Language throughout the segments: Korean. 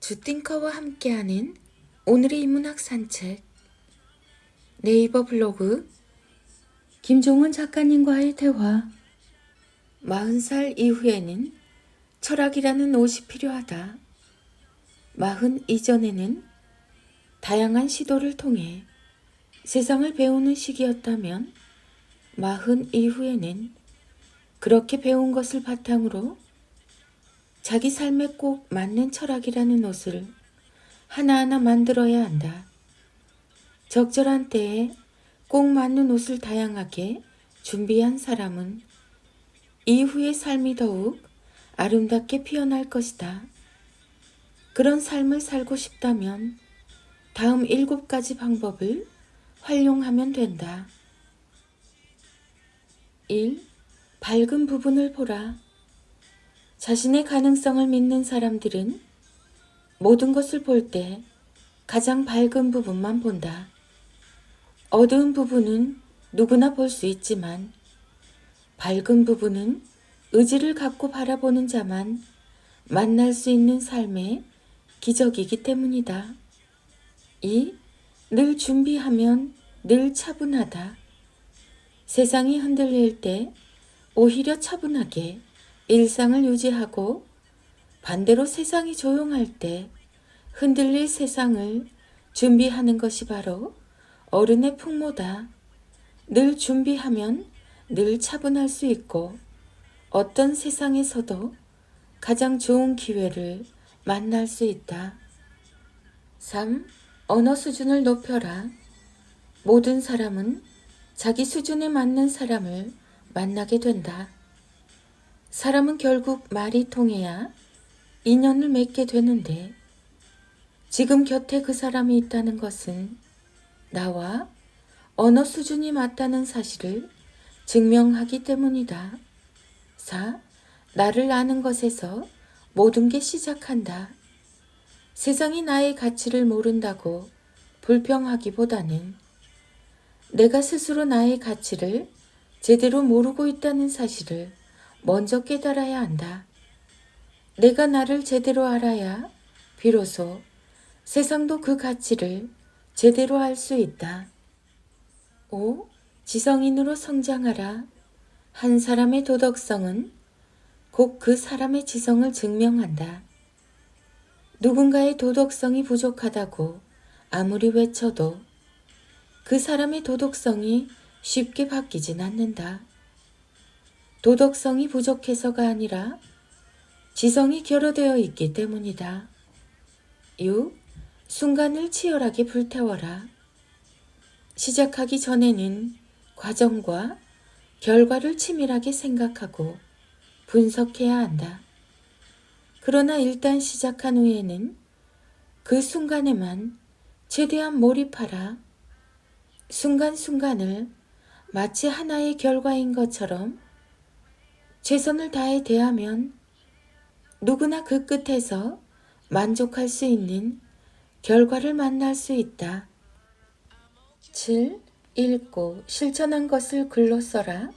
주띵커와 함께하는 오늘의 인문학 산책. 네이버 블로그 김종은 작가님과의 대화. 40살 이후에는 철학이라는 옷이 필요하다. 40 이전에는 다양한 시도를 통해 세상을 배우는 시기였다면 40 이후에는 그렇게 배운 것을 바탕으로 자기 삶에 꼭 맞는 철학이라는 옷을 하나하나 만들어야 한다. 적절한 때에 꼭 맞는 옷을 다양하게 준비한 사람은 이후의 삶이 더욱 아름답게 피어날 것이다. 그런 삶을 살고 싶다면 다음 7가지 방법을 활용하면 된다. 1. 밝은 부분을 보라. 자신의 가능성을 믿는 사람들은 모든 것을 볼 때 가장 밝은 부분만 본다. 어두운 부분은 누구나 볼 수 있지만 밝은 부분은 의지를 갖고 바라보는 자만 만날 수 있는 삶의 기적이기 때문이다. 2. 늘 준비하면 늘 차분하다. 세상이 흔들릴 때 오히려 차분하게 일상을 유지하고 반대로 세상이 조용할 때 흔들릴 세상을 준비하는 것이 바로 어른의 풍모다. 늘 준비하면 늘 차분할 수 있고 어떤 세상에서도 가장 좋은 기회를 만날 수 있다. 3. 언어 수준을 높여라. 모든 사람은 자기 수준에 맞는 사람을 만나게 된다. 사람은 결국 말이 통해야 인연을 맺게 되는데 지금 곁에 그 사람이 있다는 것은 나와 언어 수준이 맞다는 사실을 증명하기 때문이다. 4. 나를 아는 것에서 모든 게 시작한다. 세상이 나의 가치를 모른다고 불평하기보다는 내가 스스로 나의 가치를 제대로 모르고 있다는 사실을 먼저 깨달아야 한다. 내가 나를 제대로 알아야 비로소 세상도 그 가치를 제대로 알 수 있다. 5. 지성인으로 성장하라. 한 사람의 도덕성은 곧 그 사람의 지성을 증명한다. 누군가의 도덕성이 부족하다고 아무리 외쳐도 그 사람의 도덕성이 쉽게 바뀌진 않는다. 도덕성이 부족해서가 아니라 지성이 결여되어 있기 때문이다. 6. 순간을 치열하게 불태워라. 시작하기 전에는 과정과 결과를 치밀하게 생각하고 분석해야 한다. 그러나 일단 시작한 후에는 그 순간에만 최대한 몰입하라. 순간순간을 마치 하나의 결과인 것처럼 최선을 다해 대하면 누구나 그 끝에서 만족할 수 있는 결과를 만날 수 있다. 7. 읽고 실천한 것을 글로 써라.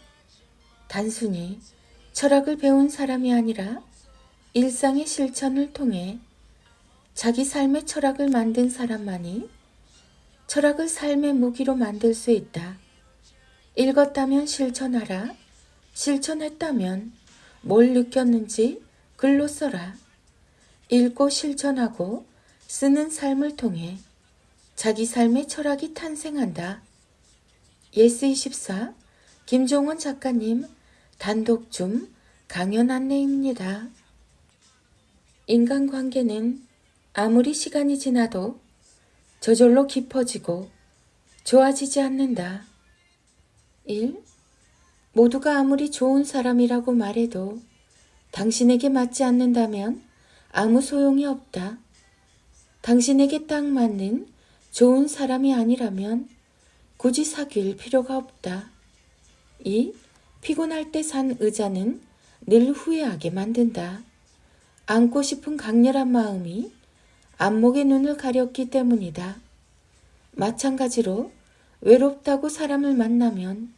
단순히 철학을 배운 사람이 아니라 일상의 실천을 통해 자기 삶의 철학을 만든 사람만이 철학을 삶의 무기로 만들 수 있다. 읽었다면 실천하라. 실천했다면 뭘 느꼈는지 글로 써라. 읽고 실천하고 쓰는 삶을 통해 자기 삶의 철학이 탄생한다. 예스24 김종원 작가님 단독 줌 강연 안내입니다. 인간관계는 아무리 시간이 지나도 저절로 깊어지고 좋아지지 않는다. 1. 모두가 아무리 좋은 사람이라고 말해도 당신에게 맞지 않는다면 아무 소용이 없다. 당신에게 딱 맞는 좋은 사람이 아니라면 굳이 사귈 필요가 없다. 2. 피곤할 때 산 의자는 늘 후회하게 만든다. 안고 싶은 강렬한 마음이 안목의 눈을 가렸기 때문이다. 마찬가지로 외롭다고 사람을 만나면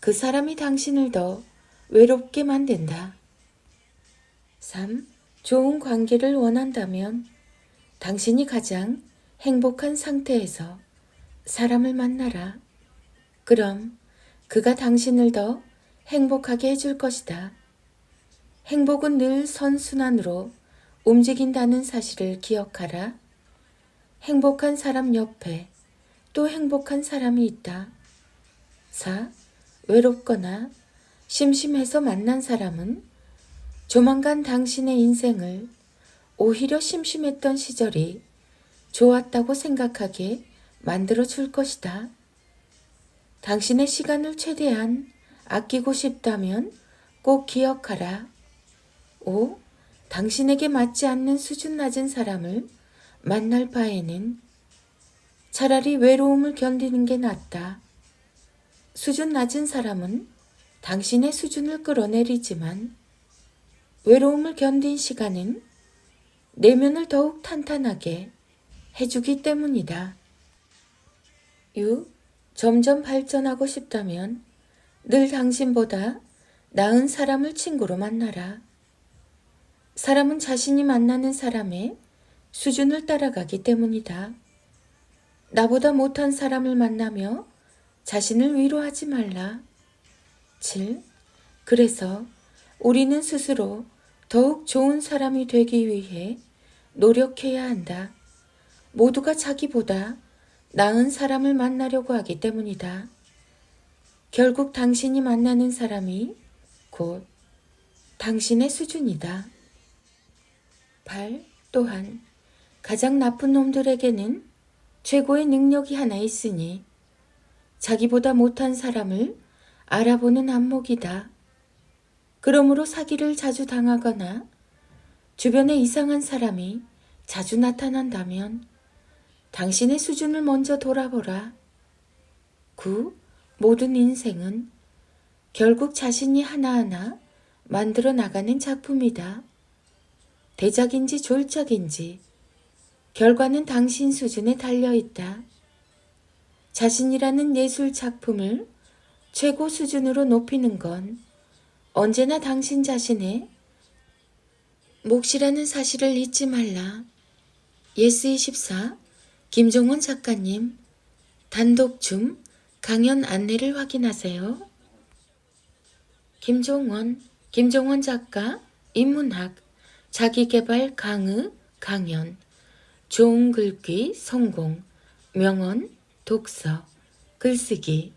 그 사람이 당신을 더 외롭게 만든다. 3. 좋은 관계를 원한다면 당신이 가장 행복한 상태에서 사람을 만나라. 그럼 그가 당신을 더 행복하게 해줄 것이다. 행복은 늘 선순환으로 움직인다는 사실을 기억하라. 행복한 사람 옆에 또 행복한 사람이 있다. 4. 외롭거나 심심해서 만난 사람은 조만간 당신의 인생을 오히려 심심했던 시절이 좋았다고 생각하게 만들어 줄 것이다. 당신의 시간을 최대한 아끼고 싶다면 꼭 기억하라. 5. 당신에게 맞지 않는 수준 낮은 사람을 만날 바에는 차라리 외로움을 견디는 게 낫다. 수준 낮은 사람은 당신의 수준을 끌어내리지만 외로움을 견딘 시간은 내면을 더욱 탄탄하게 해주기 때문이다. 6. 점점 발전하고 싶다면 늘 당신보다 나은 사람을 친구로 만나라. 사람은 자신이 만나는 사람의 수준을 따라가기 때문이다. 나보다 못한 사람을 만나며 자신을 위로하지 말라. 7. 그래서 우리는 스스로 더욱 좋은 사람이 되기 위해 노력해야 한다. 모두가 자기보다 나은 사람을 만나려고 하기 때문이다. 결국 당신이 만나는 사람이 곧 당신의 수준이다. 8. 또한 가장 나쁜 놈들에게는 최고의 능력이 하나 있으니 자기보다 못한 사람을 알아보는 안목이다. 그러므로 사기를 자주 당하거나 주변에 이상한 사람이 자주 나타난다면 당신의 수준을 먼저 돌아보라. 9. 모든 인생은 결국 자신이 하나하나 만들어 나가는 작품이다. 대작인지 졸작인지 결과는 당신 수준에 달려있다. 자신이라는 예술 작품을 최고 수준으로 높이는 건 언제나 당신 자신의 몫이라는 사실을 잊지 말라. 예스24 김종원 작가님 단독 줌 강연 안내를 확인하세요. 김종원 작가 인문학 자기계발 강의 강연 좋은 글귀 성공 명언 독서 글쓰기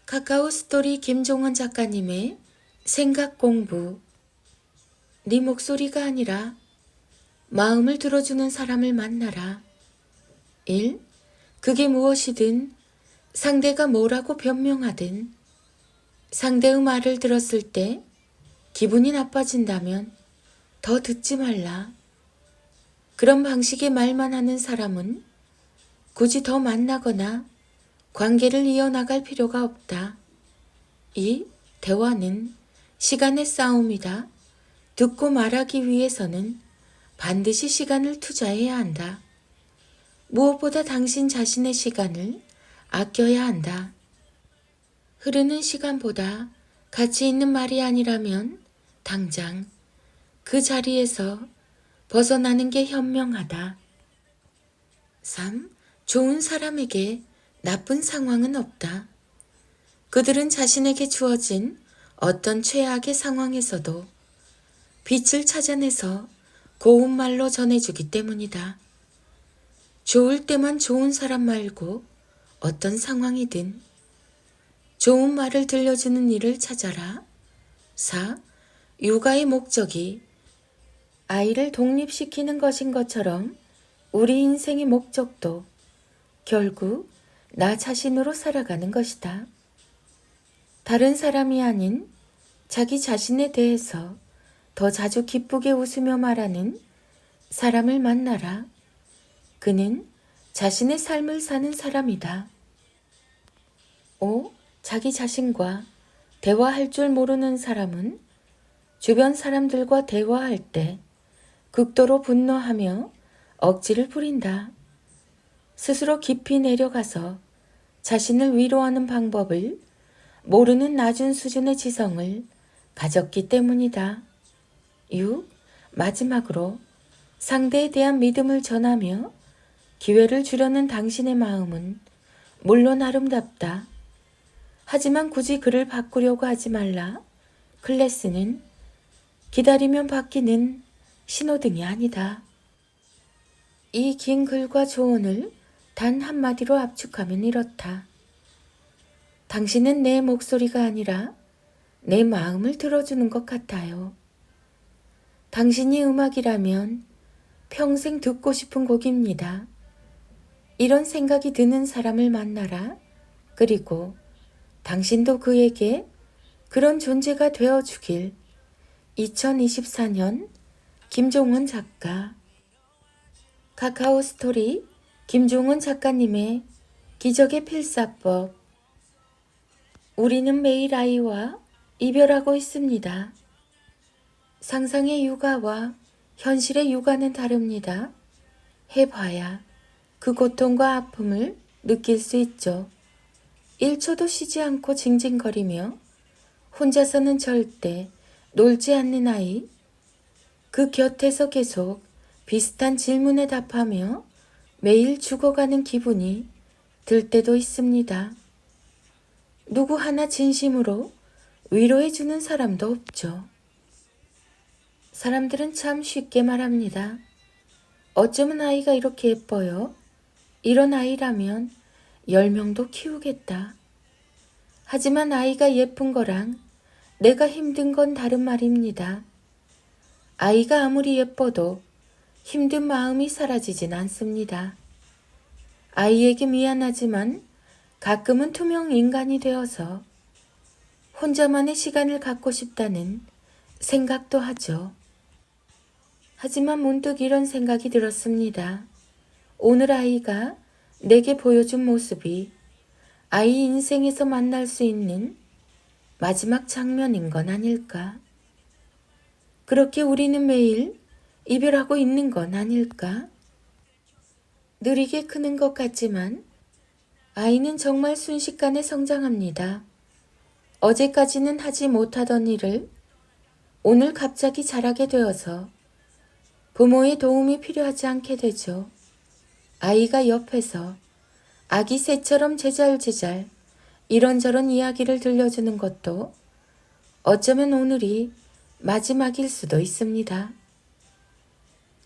카카오 스토리 김종원 작가님의 생각 공부 네 목소리가 아니라 마음을 들어주는 사람을 만나라. 1. 그게 무엇이든 상대가 뭐라고 변명하든 상대의 말을 들었을 때 기분이 나빠진다면 더 듣지 말라. 그런 방식의 말만 하는 사람은 굳이 더 만나거나 관계를 이어나갈 필요가 없다. 2. 대화는 시간의 싸움이다. 듣고 말하기 위해서는 반드시 시간을 투자해야 한다. 무엇보다 당신 자신의 시간을 아껴야 한다. 흐르는 시간보다 가치 있는 말이 아니라면 당장 그 자리에서 벗어나는 게 현명하다. 3. 좋은 사람에게 나쁜 상황은 없다. 그들은 자신에게 주어진 어떤 최악의 상황에서도 빛을 찾아내서 고운 말로 전해주기 때문이다. 좋을 때만 좋은 사람 말고 어떤 상황이든 좋은 말을 들려주는 일을 찾아라. 4. 육아의 목적이 아이를 독립시키는 것인 것처럼 우리 인생의 목적도 결국 나 자신으로 살아가는 것이다. 다른 사람이 아닌 자기 자신에 대해서 더 자주 기쁘게 웃으며 말하는 사람을 만나라. 그는 자신의 삶을 사는 사람이다. 5. 자기 자신과 대화할 줄 모르는 사람은 주변 사람들과 대화할 때 극도로 분노하며 억지를 부린다. 스스로 깊이 내려가서 자신을 위로하는 방법을 모르는 낮은 수준의 지성을 가졌기 때문이다. 6. 마지막으로 상대에 대한 믿음을 전하며 기회를 주려는 당신의 마음은 물론 아름답다. 하지만 굳이 그를 바꾸려고 하지 말라. 클래스는 기다리면 바뀌는 신호등이 아니다. 이 긴 글과 조언을 단 한마디로 압축하면 이렇다. 당신은 내 목소리가 아니라 내 마음을 들어주는 것 같아요. 당신이 음악이라면 평생 듣고 싶은 곡입니다. 이런 생각이 드는 사람을 만나라. 그리고 당신도 그에게 그런 존재가 되어주길. 2024년 김종원 작가. 카카오 스토리 김종원 작가님의 기적의 필사법. 우리는 매일 아이와 이별하고 있습니다. 상상의 육아와 현실의 육아는 다릅니다. 해봐야 그 고통과 아픔을 느낄 수 있죠. 1초도 쉬지 않고 징징거리며 혼자서는 절대 놀지 않는 아이. 그 곁에서 계속 비슷한 질문에 답하며 매일 죽어가는 기분이 들 때도 있습니다. 누구 하나 진심으로 위로해주는 사람도 없죠. 사람들은 참 쉽게 말합니다. 어쩌면 아이가 이렇게 예뻐요. 이런 아이라면 10명도 키우겠다. 하지만 아이가 예쁜 거랑 내가 힘든 건 다른 말입니다. 아이가 아무리 예뻐도 힘든 마음이 사라지진 않습니다. 아이에게 미안하지만 가끔은 투명 인간이 되어서 혼자만의 시간을 갖고 싶다는 생각도 하죠. 하지만 문득 이런 생각이 들었습니다. 오늘 아이가 내게 보여준 모습이 아이 인생에서 만날 수 있는 마지막 장면인 건 아닐까? 그렇게 우리는 매일 이별하고 있는 건 아닐까? 느리게 크는 것 같지만 아이는 정말 순식간에 성장합니다. 어제까지는 하지 못하던 일을 오늘 갑자기 잘하게 되어서 부모의 도움이 필요하지 않게 되죠. 아이가 옆에서 아기 새처럼 제잘제잘 이런저런 이야기를 들려주는 것도 어쩌면 오늘이 마지막일 수도 있습니다.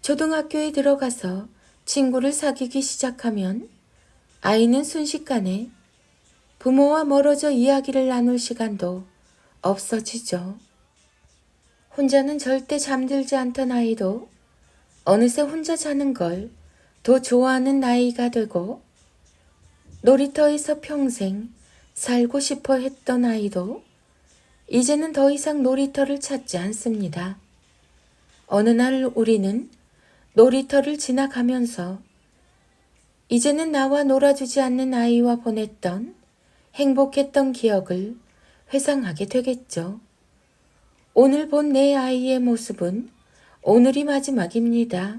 초등학교에 들어가서 친구를 사귀기 시작하면 아이는 순식간에 부모와 멀어져 이야기를 나눌 시간도 없어지죠. 혼자는 절대 잠들지 않던 아이도 어느새 혼자 자는 걸 더 좋아하는 나이가 되고, 놀이터에서 평생 살고 싶어 했던 아이도 이제는 더 이상 놀이터를 찾지 않습니다. 어느 날 우리는 놀이터를 지나가면서 이제는 나와 놀아주지 않는 아이와 보냈던 행복했던 기억을 회상하게 되겠죠. 오늘 본 내 아이의 모습은 오늘이 마지막입니다.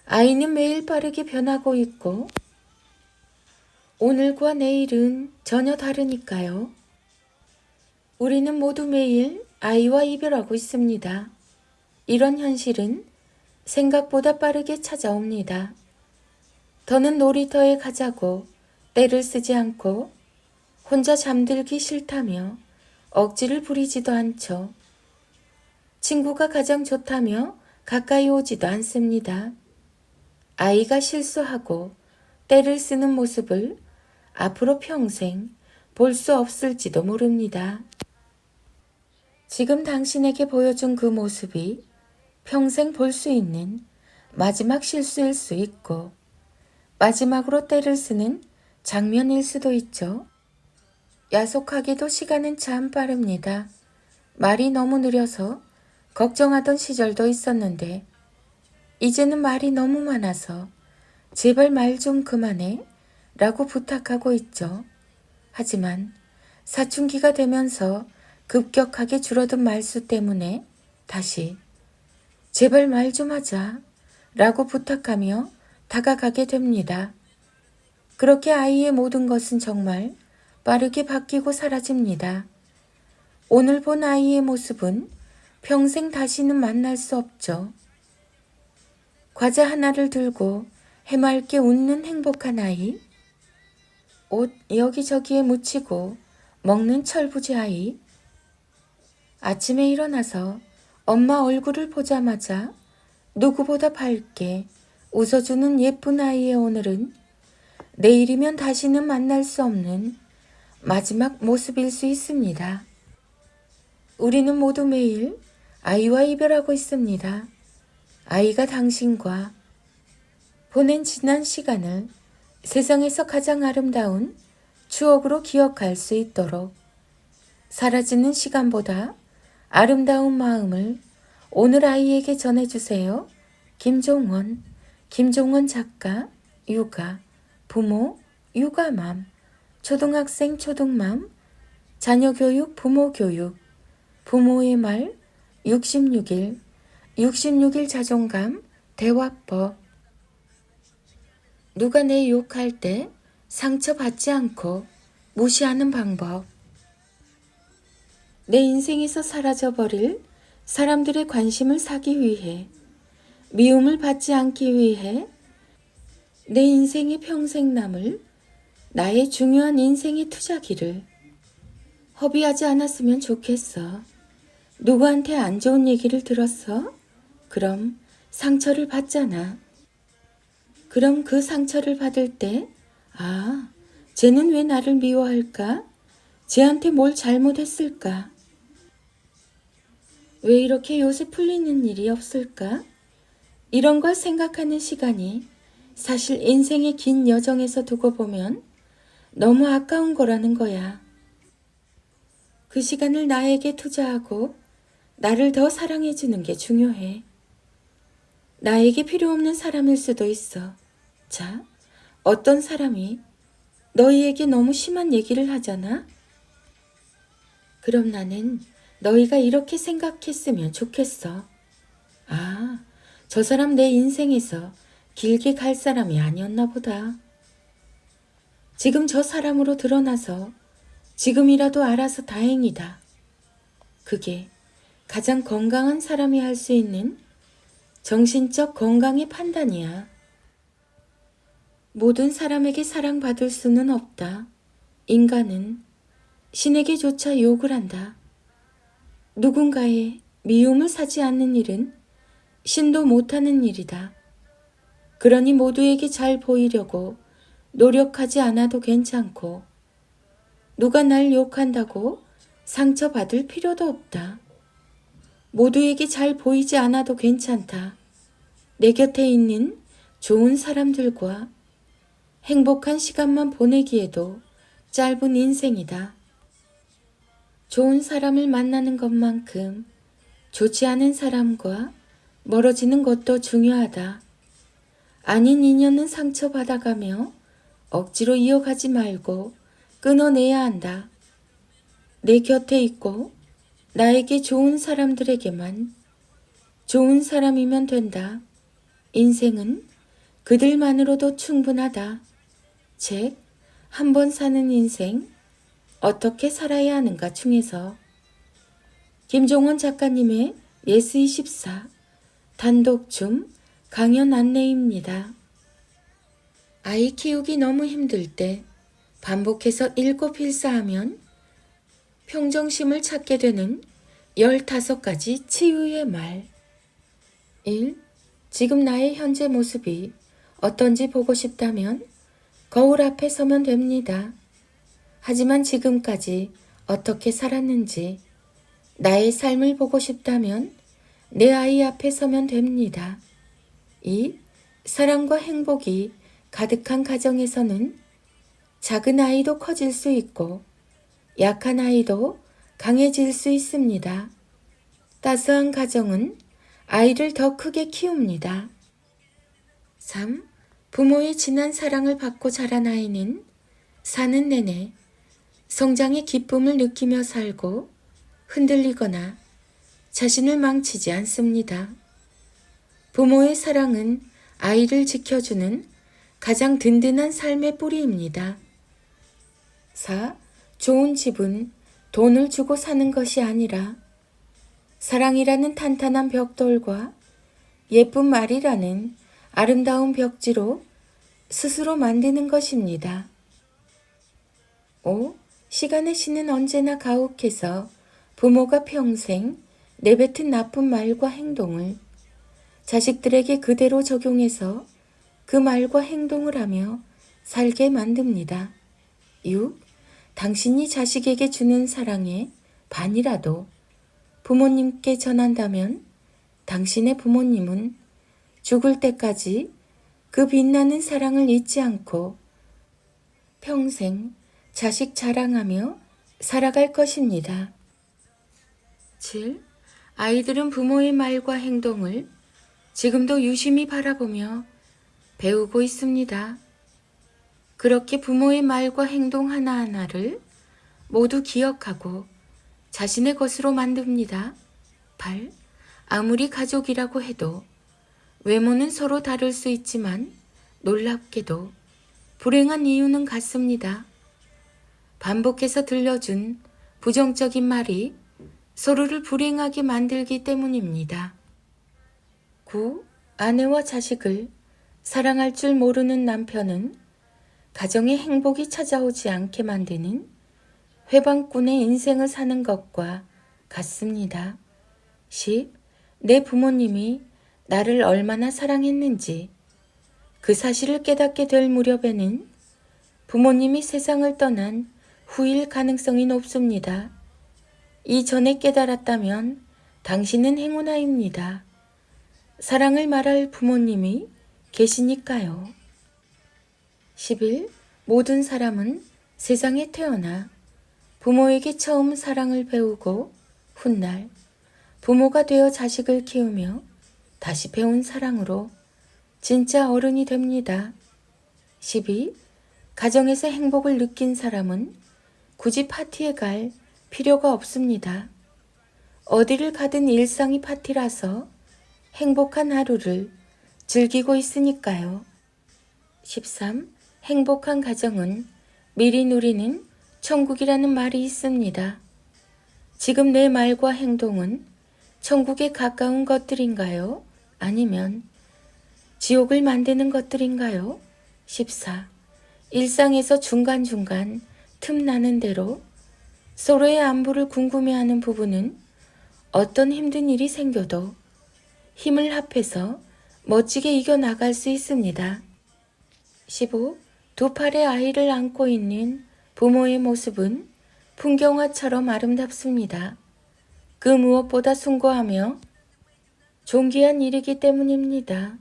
아이는 매일 빠르게 변하고 있고 오늘과 내일은 전혀 다르니까요. 우리는 모두 매일 아이와 이별하고 있습니다. 이런 현실은 생각보다 빠르게 찾아옵니다. 더는 놀이터에 가자고 떼를 쓰지 않고 혼자 잠들기 싫다며 억지를 부리지도 않죠. 친구가 가장 좋다며 가까이 오지도 않습니다. 아이가 실수하고 떼를 쓰는 모습을 앞으로 평생 볼 수 없을지도 모릅니다. 지금 당신에게 보여준 그 모습이 평생 볼 수 있는 마지막 실수일 수 있고 마지막으로 떼를 쓰는 장면일 수도 있죠. 야속하게도 시간은 참 빠릅니다. 말이 너무 느려서 걱정하던 시절도 있었는데 이제는 말이 너무 많아서 제발 말 좀 그만해 라고 부탁하고 있죠. 하지만 사춘기가 되면서 급격하게 줄어든 말수 때문에 다시 제발 말 좀 하자 라고 부탁하며 다가가게 됩니다. 그렇게 아이의 모든 것은 정말 빠르게 바뀌고 사라집니다. 오늘 본 아이의 모습은 평생 다시는 만날 수 없죠. 과자 하나를 들고 해맑게 웃는 행복한 아이, 옷 여기저기에 묻히고 먹는 철부지 아이, 아침에 일어나서 엄마 얼굴을 보자마자 누구보다 밝게 웃어주는 예쁜 아이의 오늘은 내일이면 다시는 만날 수 없는 마지막 모습일 수 있습니다. 우리는 모두 매일 아이와 이별하고 있습니다. 아이가 당신과 보낸 지난 시간을 세상에서 가장 아름다운 추억으로 기억할 수 있도록 사라지는 시간보다 아름다운 마음을 오늘 아이에게 전해주세요. 김종원 작가, 육아, 부모, 육아맘, 초등학생 초등맘, 자녀교육, 부모교육, 부모의 말, 66일 자존감, 대화법. 누가 내 욕할 때 상처받지 않고 무시하는 방법. 내 인생에서 사라져버릴 사람들의 관심을 사기 위해, 미움을 받지 않기 위해 내 인생의 평생 남을 나의 중요한 인생의 투자기를 허비하지 않았으면 좋겠어. 누구한테 안 좋은 얘기를 들었어? 그럼 상처를 받잖아. 그럼 그 상처를 받을 때, 아, 쟤는 왜 나를 미워할까? 쟤한테 뭘 잘못했을까? 왜 이렇게 요새 풀리는 일이 없을까? 이런 걸 생각하는 시간이 사실 인생의 긴 여정에서 두고 보면 너무 아까운 거라는 거야. 그 시간을 나에게 투자하고 나를 더 사랑해주는 게 중요해. 나에게 필요 없는 사람일 수도 있어. 자, 어떤 사람이 너희에게 너무 심한 얘기를 하잖아? 그럼 나는 너희가 이렇게 생각했으면 좋겠어. 아, 저 사람 내 인생에서 길게 갈 사람이 아니었나 보다. 지금 저 사람으로 드러나서 지금이라도 알아서 다행이다. 그게 가장 건강한 사람이 할 수 있는 정신적 건강의 판단이야. 모든 사람에게 사랑받을 수는 없다. 인간은 신에게조차 욕을 한다. 누군가의 미움을 사지 않는 일은 신도 못하는 일이다. 그러니 모두에게 잘 보이려고 노력하지 않아도 괜찮고, 누가 날 욕한다고 상처받을 필요도 없다. 모두에게 잘 보이지 않아도 괜찮다. 내 곁에 있는 좋은 사람들과 행복한 시간만 보내기에도 짧은 인생이다. 좋은 사람을 만나는 것만큼 좋지 않은 사람과 멀어지는 것도 중요하다. 아닌 인연은 상처받아가며 억지로 이어가지 말고 끊어내야 한다. 내 곁에 있고 나에게 좋은 사람들에게만 좋은 사람이면 된다. 인생은 그들만으로도 충분하다. 책, 한 번 사는 인생, 어떻게 살아야 하는가 중에서 김종원 작가님의 예스24 단독 강연 안내입니다. 아이 키우기 너무 힘들 때 반복해서 읽고 필사하면 평정심을 찾게 되는 15가지 치유의 말. 1. 지금 나의 현재 모습이 어떤지 보고 싶다면 거울 앞에 서면 됩니다. 하지만 지금까지 어떻게 살았는지 나의 삶을 보고 싶다면 내 아이 앞에 서면 됩니다. 2. 사랑과 행복이 가득한 가정에서는 작은 아이도 커질 수 있고 약한 아이도 강해질 수 있습니다. 따스한 가정은 아이를 더 크게 키웁니다. 3. 부모의 진한 사랑을 받고 자란 아이는 사는 내내 성장의 기쁨을 느끼며 살고 흔들리거나 자신을 망치지 않습니다. 부모의 사랑은 아이를 지켜주는 가장 든든한 삶의 뿌리입니다. 4. 좋은 집은 돈을 주고 사는 것이 아니라 사랑이라는 탄탄한 벽돌과 예쁜 말이라는 아름다운 벽지로 스스로 만드는 것입니다. 5. 시간의 신은 언제나 가혹해서 부모가 평생 내뱉은 나쁜 말과 행동을 자식들에게 그대로 적용해서 그 말과 행동을 하며 살게 만듭니다. 6. 당신이 자식에게 주는 사랑의 반이라도 부모님께 전한다면 당신의 부모님은 죽을 때까지 그 빛나는 사랑을 잊지 않고 평생 자식 자랑하며 살아갈 것입니다. 7. 아이들은 부모의 말과 행동을 지금도 유심히 바라보며 배우고 있습니다. 그렇게 부모의 말과 행동 하나하나를 모두 기억하고 자신의 것으로 만듭니다. 8. 아무리 가족이라고 해도 외모는 서로 다를 수 있지만 놀랍게도 불행한 이유는 같습니다. 반복해서 들려준 부정적인 말이 서로를 불행하게 만들기 때문입니다. 9. 아내와 자식을 사랑할 줄 모르는 남편은 가정에 행복이 찾아오지 않게 만드는 회방꾼의 인생을 사는 것과 같습니다. 10. 내 부모님이 나를 얼마나 사랑했는지 그 사실을 깨닫게 될 무렵에는 부모님이 세상을 떠난 후일 가능성이 높습니다. 이전에 깨달았다면 당신은 행운아입니다. 사랑을 말할 부모님이 계시니까요. 11. 모든 사람은 세상에 태어나 부모에게 처음 사랑을 배우고 훗날 부모가 되어 자식을 키우며 다시 배운 사랑으로 진짜 어른이 됩니다. 12. 가정에서 행복을 느낀 사람은 굳이 파티에 갈 필요가 없습니다. 어디를 가든 일상이 파티라서 행복한 하루를 즐기고 있으니까요. 13. 행복한 가정은 미리 누리는 천국이라는 말이 있습니다. 지금 내 말과 행동은 천국에 가까운 것들인가요? 아니면 지옥을 만드는 것들인가요? 14. 일상에서 중간중간 틈나는 대로 서로의 안부를 궁금해하는 부부는 어떤 힘든 일이 생겨도 힘을 합해서 멋지게 이겨나갈 수 있습니다. 15. 두 팔의 아이를 안고 있는 부모의 모습은 풍경화처럼 아름답습니다. 그 무엇보다 숭고하며 존귀한 일이기 때문입니다.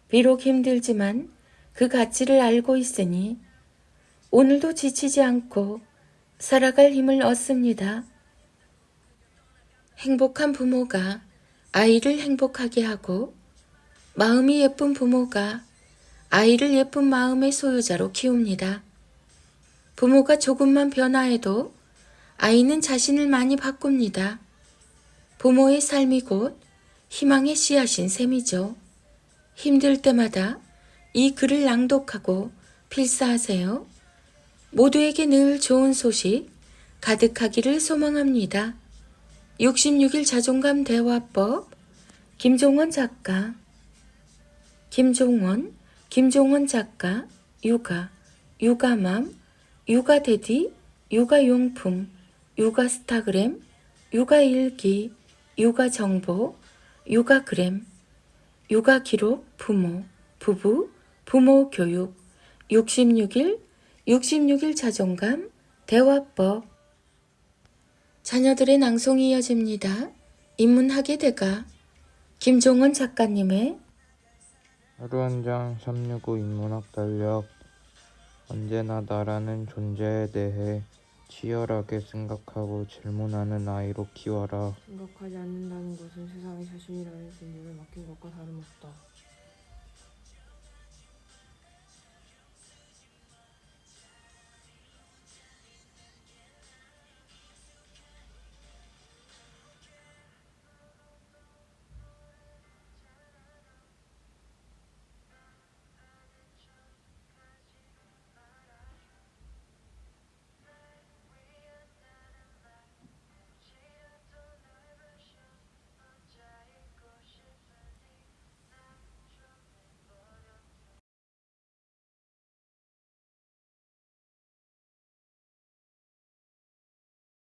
비록 힘들지만 그 가치를 알고 있으니 오늘도 지치지 않고 살아갈 힘을 얻습니다. 행복한 부모가 아이를 행복하게 하고 마음이 예쁜 부모가 아이를 예쁜 마음의 소유자로 키웁니다. 부모가 조금만 변화해도 아이는 자신을 많이 바꿉니다. 부모의 삶이 곧 희망의 씨앗인 셈이죠. 힘들 때마다 이 글을 낭독하고 필사하세요. 모두에게 늘 좋은 소식 가득하기를 소망합니다. 66일 자존감 대화법 김종원 작가 김종원 작가 육아맘, 육아데디, 육아용품, 육아스타그램, 육아일기, 육아정보, 육아그램, 육아기록, 부모, 부부, 부모교육, 66일 자존감 대화법. 자녀들의 낭송이 이어집니다. 인문학의 대가 김종원 작가님의 하루 한 장 365 인문학 달력. 언제나 나라는 존재에 대해 치열하게 생각하고 질문하는 아이로 키워라. 생각하지 않는다는 것은 세상에 자신이라는 존재를 맡긴 것과 다름없다.